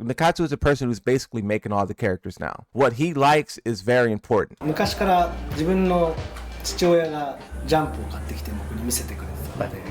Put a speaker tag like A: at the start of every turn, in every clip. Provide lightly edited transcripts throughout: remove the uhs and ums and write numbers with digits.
A: Nakatsu is a person who's basically making all the characters now. What he likes is very important.
B: 昔から自分の父親がジャンプを買ってきて僕に見せてくれてたので、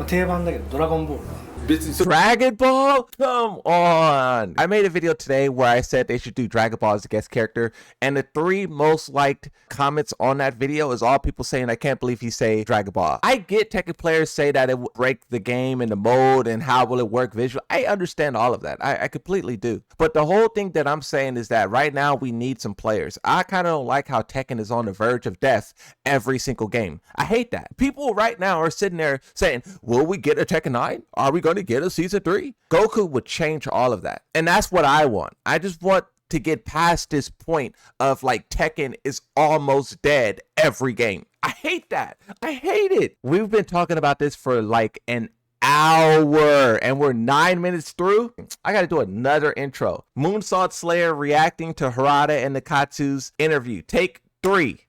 B: 定番だけどドラゴンボールは
A: Dragon Ball? Come on. I made a video today where I said they should do Dragon Ball as a guest character, and the 3 most liked comments on that video is all people saying, I can't believe he say Dragon Ball. I get Tekken players say that it will break the game and the mode and how will it work visually. I understand all of that. I completely do. But the whole thing that I'm saying is that right now we need some players. I kind of don't like how Tekken is on the verge of death every single game. I hate that. People right now are sitting there saying, will we get a Tekken 9? Are we going to get a season 3? Goku would change all of that. And that's what I want. I just want to get past this point of like Tekken is almost dead every game. I hate that. I hate it. We've been talking about this for like an hour and we're 9 minutes through. I gotta do another intro. Moonsault Slayer reacting to Harada and Nakatsu's interview. Take 3.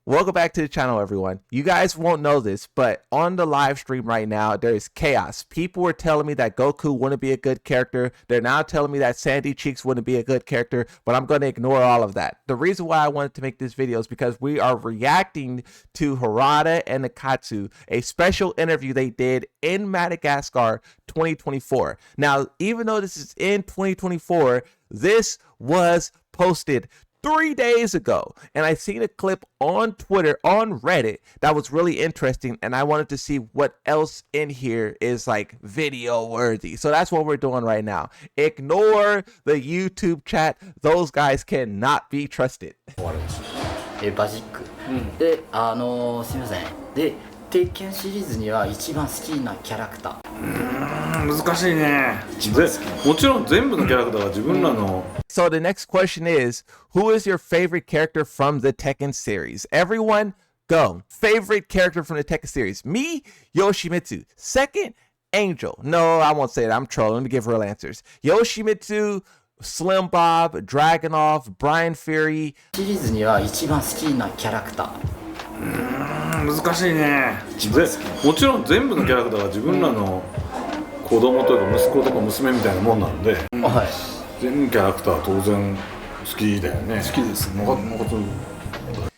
A: Welcome back to the channel, everyone. You guys won't know this, but on the live stream right now, there is chaos. People were telling me that Goku wouldn't be a good character. They're now telling me that Sandy Cheeks wouldn't be a good character, but I'm going to ignore all of that. The reason why I wanted to make this video is because we are reacting to Harada and Nakatsu, a special interview they did in Madagascar 2024. Now, even though this is in 2024, this was posted 3 days ago, and I seen a clip on Twitter, on Reddit, that was really interesting, and I wanted to see what else in here is like video worthy. So that's what we're doing right now. Ignore the YouTube chat. Those guys cannot be trusted.
C: バジック、で、すみません。で、鉄拳シリーズには一番好きなキャラクター。
D: 難しいね。もちろん全部のキャラクターは自分らの。
A: So the next question is, who is your favorite character from the Tekken series? Everyone, go. Favorite character from the Tekken series? Me, Yoshimitsu. Second, Angel. No, I won't say that. I'm trolling. Let me give real answers. Yoshimitsu, Slim Bob, Dragunov, Brian Fury.
C: シリーズには一番好きなキャラクター。
D: 難しいね。もちろん全部のキャラクターは自分らの子供というか息子とか娘みたいなもんなんで、はい。全キャラクター当然好きだよね。好きですね。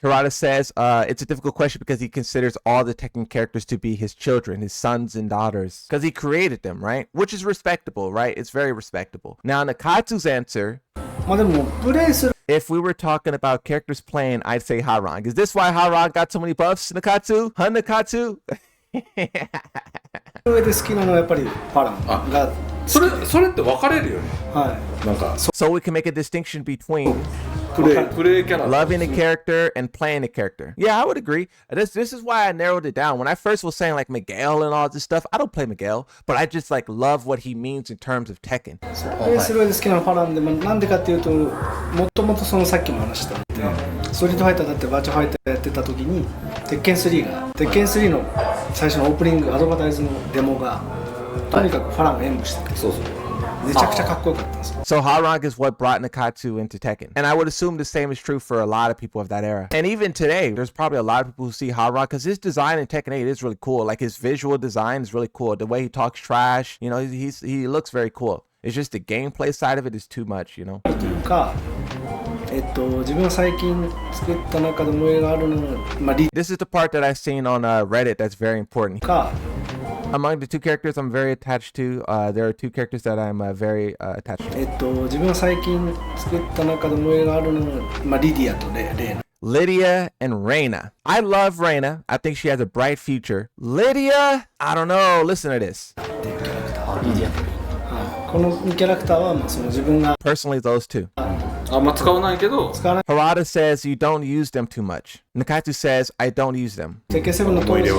A: Harada says it's a difficult question because he considers all the Tekken characters to be his children, his sons and daughters, because he created them, right? Which is respectable, right? It's very respectable. Now, Nakatsu's answer, if we were talking about characters playing, I'd say Harada. Is this why Harada got so many buffs, Nakatsu? Huh, Nakatsu?
B: 上で好きなのはやっぱりパランが
D: それって分かれるよね。はい。なんか
A: So we can make a distinction between
D: プレイキャラ
A: loving a character and playing a character. Yeah, I would agree. This is why I narrowed it down. When I first was saying like Miguel and all this stuff, I don't play Miguel, but I just like love what he means in terms of Tekken.
B: プレイする上で好きなのはパランで、なんでかっていうと、もともとそのさっきも話したので、ストリートファイターだってバーチャファイターやってた時に、鉄拳3の最初のオープニングアドバタイズのデモがとにかくファランが演舞してて、そうそう。めちゃくちゃかっこよかったんですよ。
A: So Harada is what brought Nakatsu into Tekken. And I would assume the same is true for a lot of people of that era. And even today, there's probably a lot of people who see Harada because his design in Tekken 8 is really cool. Like his visual design is really cool. The way he talks trash, you know, he looks very cool. It's just the gameplay side of it is too much, you know.
B: というか、自分が最近作った中で思いがあるのは、This
A: is the part that I've seen on Reddit that's very important. Among the 2 characters I'm very attached to, there are 2 characters that I'm very attached to.
B: 自分が最近作った中で思いがあるのは、リディアとレイナ。
A: Lydia and Reina. I love Reina. I think she has a bright future. Lydia, I don't know. Listen to this.
B: このキャラクターはその自分が
A: Personally, those 2.
D: あんま使わないけど。
A: Harada says you don't use them too much. Nakatsu says I don't use them.
B: Tekken 7の当時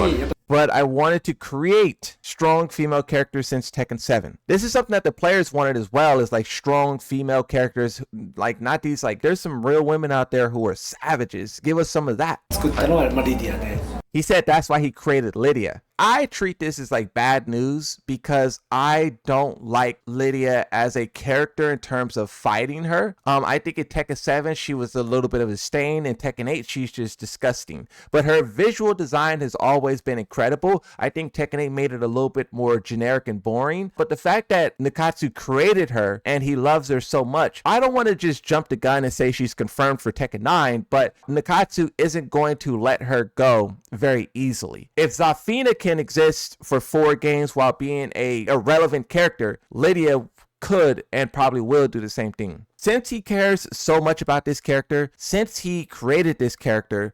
A: But I wanted to create strong female characters since Tekken 7. This is something that the players wanted as well, is like strong female characters, like not these, like there's some real women out there who are savages. Give us some of that. He said that's why he created Lydia. I treat this as like bad news because I don't like Lydia as a character in terms of fighting her. I think in Tekken 7 she was a little bit of a stain. In Tekken 8 she's just disgusting. But her visual design has always been incredible. I think Tekken 8 made it a little bit more generic and boring. But the fact that Nakatsu created her and he loves her so much, I don't want to just jump the gun and say she's confirmed for Tekken 9, but Nakatsu isn't going to let her go very easily. If Zafina can exist for 4 games while being a irrelevant character, Lydia could and probably will do the same thing. Since he cares so much about this character, since he created this character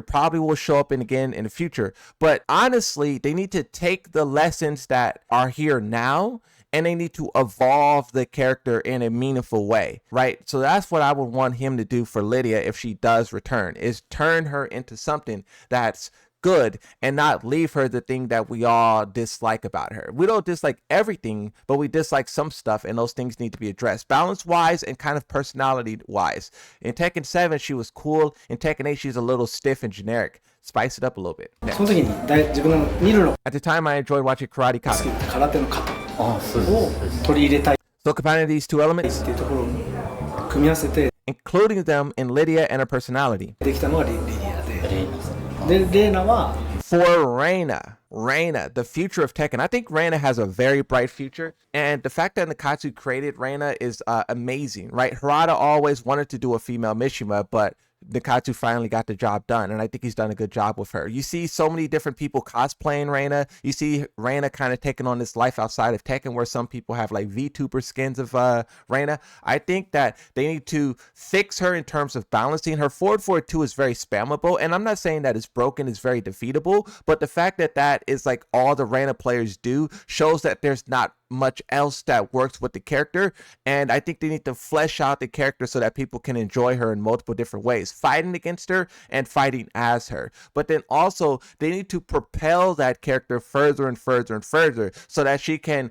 A: probably will show up again in the future. But honestly, they need to take the lessons that are here now and they need to evolve the character in a meaningful way, right? So that's what I would want him to do for Lydia if she does return, is turn her into something that's good and not leave her the thing that we all dislike about her. We don't dislike everything, but we dislike some stuff, and those things need to be addressed balance wise and kind of personality wise. In Tekken 7 she was cool. In Tekken 8 she's a little stiff and generic. Spice it up a little bit.
B: その時に自分の見るの
A: At the time I enjoyed watching Karate
B: 好き
A: Kata.
B: って空手の型
C: あ、そうです
B: を取り入れたい
A: So combining these two
B: っ
A: elements,
B: ていうところを組み合わせて
A: including them in Lydia and her personality.
B: できたのがリディアで
C: レイナさん。
B: でレーナは
A: For Reina, the future of Tekken. I think Reina has a very bright future. And the fact that Nakatsu created Reina is amazing, right? Harada always wanted to do a female Mishima, but Nakatsu finally got the job done, and I think he's done a good job with her. You see so many different people cosplaying Reina. You see Reina kind of taking on this life outside of Tekken where some people have like VTuber skins of Reina. I think that they need to fix her in terms of balancing. Her forward 4-2 is very spammable, and I'm not saying that it's broken, it's very defeatable, but the fact that that is like all the Reina players do shows that there's not much else that works with the character, and I think they need to flesh out the character so that people can enjoy her in multiple different ways, fighting against her and fighting as her. But then also they need to propel that character further and further and further so that she can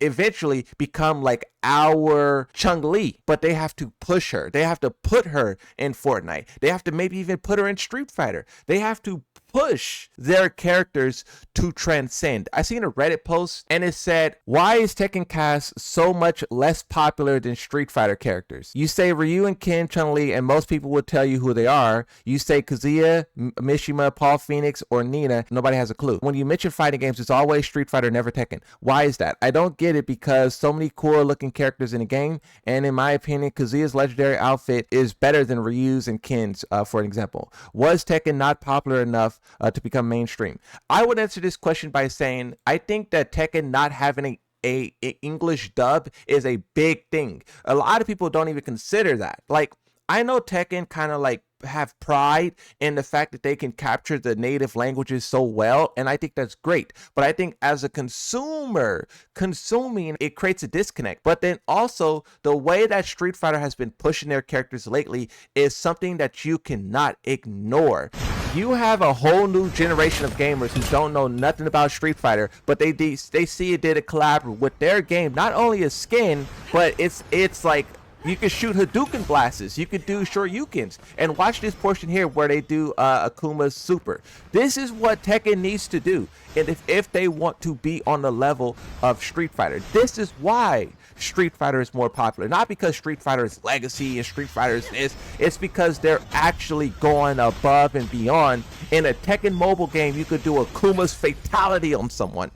A: eventually become like our Chun-Li, but they have to push her. They have to put her in Fortnite. They have to maybe even put her in Street Fighter. They have to push their characters to transcend. I seen a Reddit post and it said, why is Tekken cast so much less popular than Street Fighter characters? You say Ryu and Ken, Chun-Li, and most people will tell you who they are. You say Kazuya, Mishima, Paul Phoenix, or Nina, nobody has a clue. When you mention fighting games, it's always Street Fighter, never Tekken. Why is that? I don't get it because so many cool looking characters in the game, and in my opinion, Kazuya's legendary outfit is better than Ryu's and Ken's, for an example. Was Tekken not popular enough to become mainstream? I would answer this question by saying I think that Tekken not having a English dub is a big thing. A lot of people don't even consider that. Like, I know Tekken kind of like have pride in the fact that they can capture the native languages so well, and I think that's great. But I think as a consumer consuming, it creates a disconnect. But then also the way that Street Fighter has been pushing their characters lately is something that you cannot ignore. You have a whole new generation of gamers who don't know nothing about Street Fighter, but they see it did a collab with their game, not only a skin, but it's like you can shoot Hadouken blasts, you could do Shoryukens, and watch this portion here where they do Akuma's super. This is what Tekken needs to do, and if they want to be on the level of Street Fighter. This is why Street Fighter is more popular, not because Street Fighter is legacy and Street Fighter is this. It's because they're actually going above and beyond. In a Tekken mobile game, you could do Akuma's fatality on someone,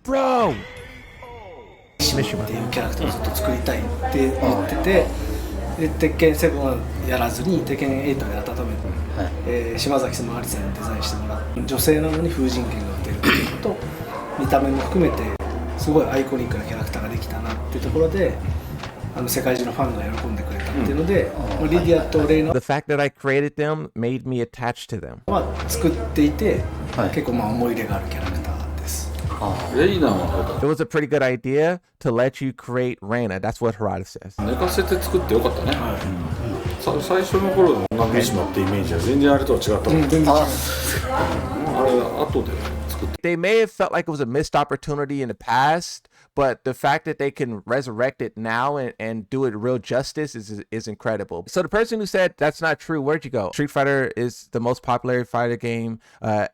A: bro.
B: っていうキャラクターをずっと作りたいって言ってて、で鉄拳7はやらずに鉄拳8で温めて、島崎まりさんにデザインしてもらって、女性なのに風神剣が打てるっていうことと見た目も含めてすごいアイコニックなキャラクターができたなっていうところで、世界中のファンが喜んでくれたっていうので、リディアとレイナ
A: The fact that I created them made me attached to them.
B: は作っていて、結構思い入れがあるキャラクター。
D: レイナは
A: It was a pretty good idea to let you create Reina. That's what Harada says.
D: 寝かせて作ってよかったね、最初の頃の女のミシマってイメージは全然あれとは違ったもん、あれ後で作っ
A: They may have felt like it was a missed opportunity in the past, but the fact that they can resurrect it now and do it real justice is incredible. So the person who said that's not true, where'd you go? Street Fighter is the most popular fighter game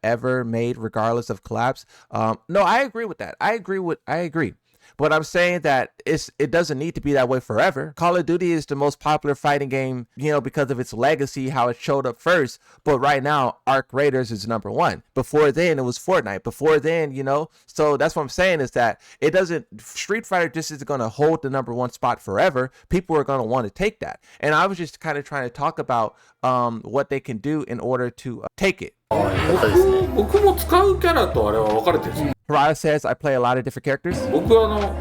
A: ever made, regardless of collapse. No, I agree with that. I agree. But I'm saying that it doesn't need to be that way forever. Call of Duty is the most popular fighting game, you know, because of its legacy, how it showed up first. But right now, Arc Raiders is number one. Before then, it was Fortnite. Before then, you know, so that's what I'm saying is that it doesn't, Street Fighter just isn't going to hold the number one spot forever. People are going to want to take that. And I was just kind of trying to talk about what they can do in order to take it.
D: 僕も使うキャラとあれは分かれてるんですよ。
A: Harada says I play a lot of different characters.
D: 僕は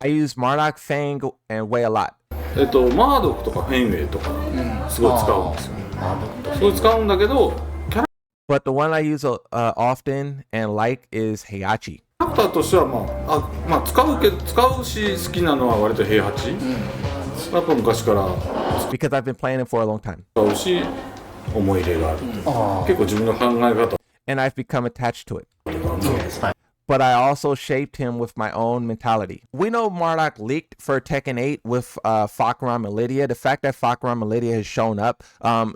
A: I use Marduk, Fang, and Wei a lot.
D: マードックとかフェンウェイとかすごい使うんですよ。すごい使うんだけど、キャラ
A: But the one I use often and like is Heihachi.
D: クターとしてはまあ使うし好きなのは割と平八。やっぱ昔から
A: Because I've been playing him for a long time.
D: 使うし思い入れがある。結構自分の考え方。
A: And I've become attached to it. But I also shaped him with my own mentality. We know Marduk leaked for Tekken 8 with Fakram and Lydia. The fact that Fakram and Lydia has shown up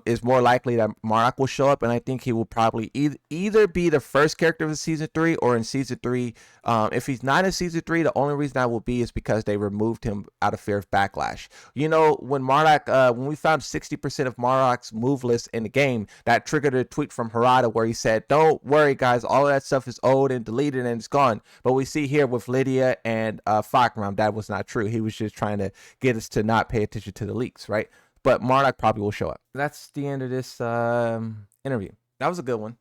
A: is more likely that Marduk will show up, and I think he will probably either be the first character of Season 3 or in Season 3. If he's not in Season 3, the only reason that will be is because they removed him out of fear of backlash. You know, when Marduk, when we found 60% of Marduk's move list in the game, that triggered a tweet from Harada where he said, "Don't worry, guys, all of that stuff is old and deleted and it's gone." But we see here with Lydia and Fakram, that was not true. He was just trying to get us to not pay attention to the leaks, right? But Marduk probably will show up. That's the end of this interview. That was a good one.